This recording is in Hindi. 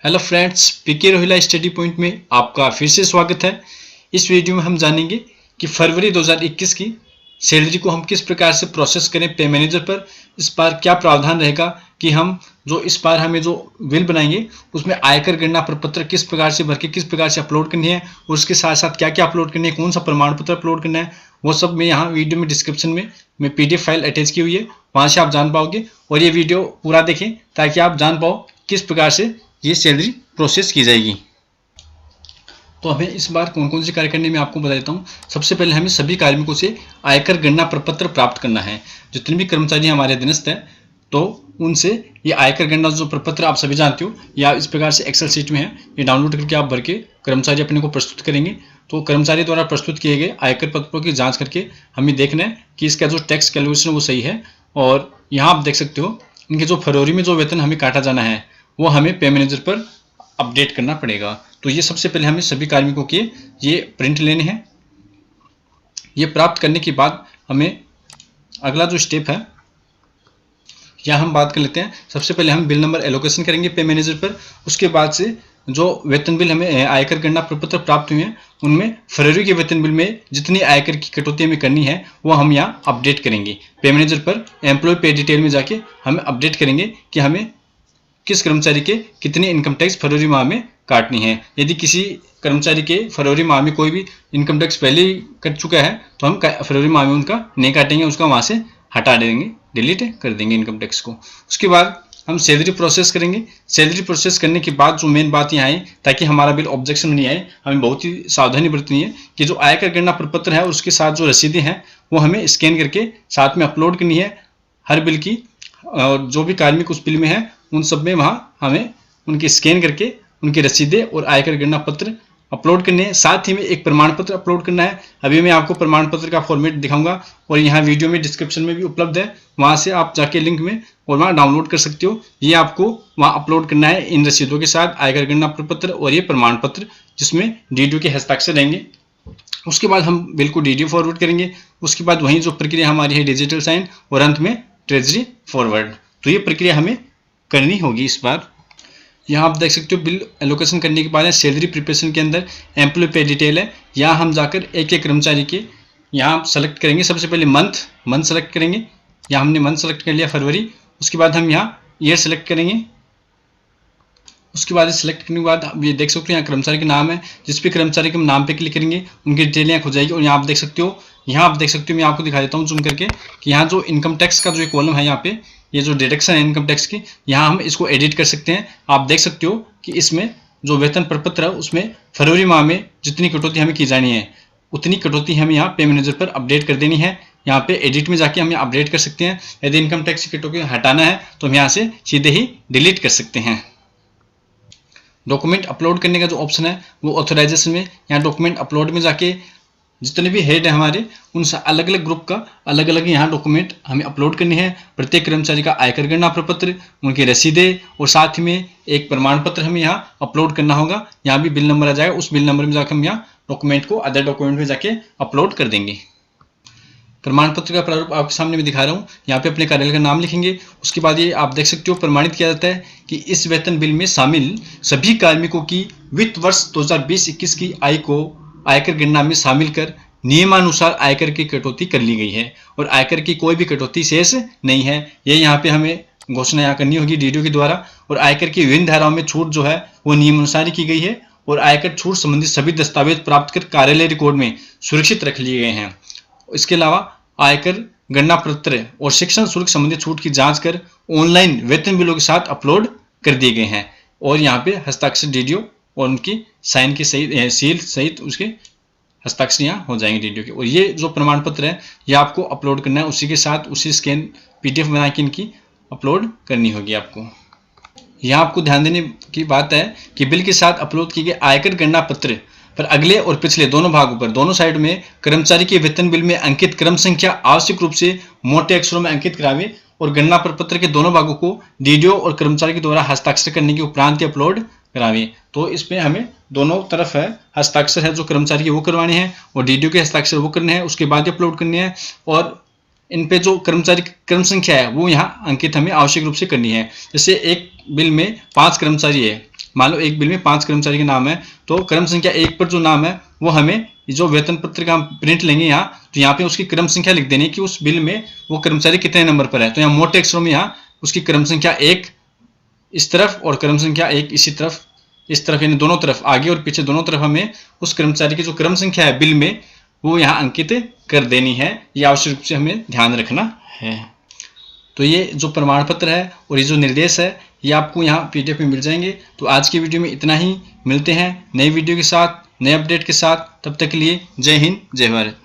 हेलो फ्रेंड्स, पीके रोहिला स्टडी पॉइंट में आपका फिर से स्वागत है। इस वीडियो में हम जानेंगे कि फरवरी 2021 की सैलरी को हम किस प्रकार से प्रोसेस करें पे मैनेजर पर। इस बार क्या प्रावधान रहेगा कि हम जो इस बार हमें जो बिल बनाएंगे उसमें आयकर गणना प्रपत्र किस प्रकार से भर के किस प्रकार से अपलोड करनी है और उसके साथ साथ क्या क्या अपलोड करनी है, कौन सा प्रमाण पत्र अपलोड करना है, वो सब मैं यहाँ वीडियो में डिस्क्रिप्शन में मैं PDF फाइल अटैच की हुई है, वहाँ से आप जान पाओगे। और ये वीडियो पूरा देखें ताकि आप जान पाओ किस प्रकार से ये सैलरी प्रोसेस की जाएगी। तो हमें इस बार कौन कौन से कार्य करने में आपको बता देता हूँ। सबसे पहले हमें सभी कार्मिकों से आयकर गणना प्रपत्र प्राप्त करना है। जितने भी कर्मचारी हमारे अधीनस्थ हैं तो उनसे ये आयकर गणना जो प्रपत्र आप सभी जानते हो या इस प्रकार से एक्सेल शीट में है, ये डाउनलोड करके आप भर के कर्मचारी अपने को प्रस्तुत करेंगे। तो कर्मचारी द्वारा प्रस्तुत किए गए आयकर पत्रों की जाँच करके हमें देखना है कि इसका जो टैक्स कैलकुलेशन है वो सही है। और यहाँ आप देख सकते हो इनके जो फरवरी में जो वेतन हमें काटा जाना है वो हमें पे मैनेजर पर अपडेट करना पड़ेगा। तो ये सबसे पहले हमें सभी कार्मिकों के ये प्रिंट लेने हैं। ये प्राप्त करने के बाद हमें अगला जो स्टेप है यहाँ हम बात कर लेते हैं। सबसे पहले हम बिल नंबर एलोकेशन करेंगे पे मैनेजर पर। उसके बाद से जो वेतन बिल हमें आयकर गणना प्रपत्र प्राप्त हुए हैं उनमें फरवरी के वेतन बिल में जितनी आयकर की कटौती हमें करनी है वो हम यहाँ अपडेट करेंगे। पे मैनेजर पर एम्प्लॉय पे डिटेल में जाके हम अपडेट करेंगे कि हमें किस कर्मचारी के कितनी इनकम टैक्स फरवरी माह में काटनी है। यदि किसी कर्मचारी के फरवरी माह में कोई भी इनकम टैक्स पहले ही कट चुका है तो हम फरवरी माह में उनका नहीं काटेंगे, उसका वहाँ से हटा देंगे, डिलीट कर देंगे इनकम टैक्स को। उसके बाद हम सैलरी प्रोसेस करेंगे। सैलरी प्रोसेस करने के बाद जो मेन बात यहाँ है, ताकि हमारा बिल ऑब्जेक्शन नहीं आए, हमें बहुत ही सावधानी बरतनी है कि जो आयकर गणना प्रपत्र है उसके साथ जो रसीदें हैं वो हमें स्कैन करके साथ में अपलोड करनी है हर बिल की। और जो भी कार्मिक उस बिल में है उन सब में वहाँ हमें उनकी स्कैन करके उनकी रसीदें और आयकर गणना पत्र अपलोड करने हैं। साथ ही में एक प्रमाण पत्र अपलोड करना है। अभी मैं आपको प्रमाण पत्र का फॉर्मेट दिखाऊंगा और यहाँ वीडियो में डिस्क्रिप्शन में भी उपलब्ध है, वहाँ से आप जाके लिंक में और वहाँ डाउनलोड कर सकते हो। ये आपको वहाँ अपलोड करना है इन रसीदों के साथ आयकर गणना प्रपत्र और ये प्रमाण पत्र जिसमें DDO के हस्ताक्षर रहेंगे। उसके बाद हम बिल को DDO फॉरवर्ड करेंगे। उसके बाद वहीं जो प्रक्रिया हमारी है डिजिटल साइन और अंत में ट्रेजरी फॉरवर्ड। तो ये प्रक्रिया हमें करनी होगी इस बार। यहाँ आप देख सकते हो बिल एलोकेशन करने के बाद सैलरी प्रिपरेशन के अंदर एम्प्लॉय पे डिटेल है। यहाँ हम जाकर एक एक कर्मचारी के यहाँ सेलेक्ट करेंगे। सबसे पहले मंथ सेलेक्ट करेंगे। यहाँ हमने मंथ सेलेक्ट कर लिया फरवरी। उसके बाद हम यहाँ ईयर सेलेक्ट करेंगे। उसके बाद सेलेक्ट करने के बाद आप ये देख सकते हो यहाँ कर्मचारी का नाम है। जिस भी कर्मचारी के हम नाम पे क्लिक करेंगे उनकी डिटेल यहाँ खुल जाएगी। और यहाँ आप देख सकते हो मैं आपको दिखा देता हूँ जूम करके कि यहाँ जो इनकम टैक्स का जो एक कॉलम है, यहाँ पे ये जो डिडक्शन है इनकम टैक्स की, यहाँ हम इसको एडिट कर सकते हैं। आप देख सकते हो कि इसमें जो वेतन प्रपत्र है उसमें फरवरी माह में जितनी कटौती हमें की जानी है उतनी कटौती हमें यहाँ पे मैनेजर पर अपडेट कर देनी है। यहाँ पे एडिट में जाके हम अपडेट कर सकते हैं। यदि इनकम टैक्स की कटौती हटाना है तो हम यहाँ से सीधे ही डिलीट कर सकते हैं। डॉक्यूमेंट अपलोड करने का जो ऑप्शन है वो ऑथराइजेशन में, यहाँ डॉक्यूमेंट अपलोड में जाके जितने भी हेड है हमारे उन अलग अलग ग्रुप का अलग अलग यहाँ डॉक्यूमेंट हमें अपलोड करने हैं। प्रत्येक कर्मचारी का आयकर गणना प्रपत्र, उनकी रसीदें और साथ ही में एक प्रमाण पत्र हमें यहाँ अपलोड करना होगा। यहाँ भी बिल नंबर आ जाएगा, उस बिल नंबर में जाकर हम यहाँ डॉक्यूमेंट को अदर डॉक्यूमेंट में जाके अपलोड कर देंगे। प्रमाण पत्र का प्रारूप आपके सामने मैं दिखा रहा हूँ। यहाँ पे अपने कार्यालय का नाम लिखेंगे। उसके बाद ये आप देख सकते हो प्रमाणित किया जाता है कि इस वेतन बिल में शामिल सभी कार्मिकों की वित्त वर्ष 2020-21 की आय को आयकर गणना में शामिल कर नियमानुसार आयकर की कटौती कर ली गई है और आयकर की कोई भी कटौती शेष नहीं है। ये यहाँ पे हमें घोषणा यहाँ करनी होगी DDO के द्वारा। और आयकर की विभिन्न धाराओं में छूट जो है वो नियमानुसार ही की गई है और आयकर छूट संबंधित सभी दस्तावेज प्राप्त कर कार्यालय रिकॉर्ड में सुरक्षित रख लिए गए हैं। इसके अलावा आयकर गणना पत्र और शिक्षण शुल्क संबंधी छूट की जांच कर ऑनलाइन वेतन बिलों के साथ अपलोड कर दिए गए हैं। और यहाँ पे हस्ताक्षर DDO और उनकी साइन के सहित सील सहित उसके हस्ताक्षर यहाँ हो जाएंगे DDO के। और ये जो प्रमाण पत्र है ये आपको अपलोड करना है, उसी के साथ उसी स्कैन PDF बना के इनकी अपलोड करनी होगी आपको। यहाँ आपको ध्यान देने की बात है कि बिल के साथ अपलोड किए गए आयकर गणना पत्र पर अगले और पिछले दोनों भागों पर दोनों साइड में कर्मचारी के वेतन बिल में अंकित क्रम संख्या आवश्यक रूप से मोटे अक्षरों में अंकित करावे और गणना प्रपत्र के दोनों भागों को DDO और कर्मचारी के द्वारा हस्ताक्षर करने के उपरांत अपलोड करावे। तो इसमें हमें दोनों तरफ है हस्ताक्षर है जो कर्मचारी के वो करवाने हैं और DDO के हस्ताक्षर वो करने हैं, उसके बाद अपलोड करने हैं। और इन पे जो कर्मचारी क्रम संख्या है वो यहाँ अंकित हमें आवश्यक रूप से करनी है। जैसे एक बिल में 5 कर्मचारी है मान लो एक बिल में 5 कर्मचारी के नाम है, तो क्रम संख्या 1 पर जो नाम है वो हमें जो वेतन पत्र का हम प्रिंट लेंगे यहाँ, तो यहाँ पे उसकी क्रम संख्या लिख देनी है कि उस बिल में वो कर्मचारी कितने नंबर पर है। तो यहाँ मोटे अक्षरों में यहाँ उसकी क्रम संख्या 1 इस तरफ और क्रम संख्या 1 इसी तरफ, इस तरफ, यानी दोनों तरफ, आगे और पीछे दोनों तरफ हमें उस कर्मचारी की जो क्रम संख्या है बिल में वो यहाँ अंकित कर देनी है। ये आवश्यक रूप से हमें ध्यान रखना है। तो ये जो प्रमाण पत्र है और ये जो निर्देश है ये आपको यहाँ PDF में मिल जाएंगे। तो आज की वीडियो में इतना ही, मिलते हैं नई वीडियो के साथ, नए अपडेट के साथ। तब तक के लिए जय हिंद, जय भारत।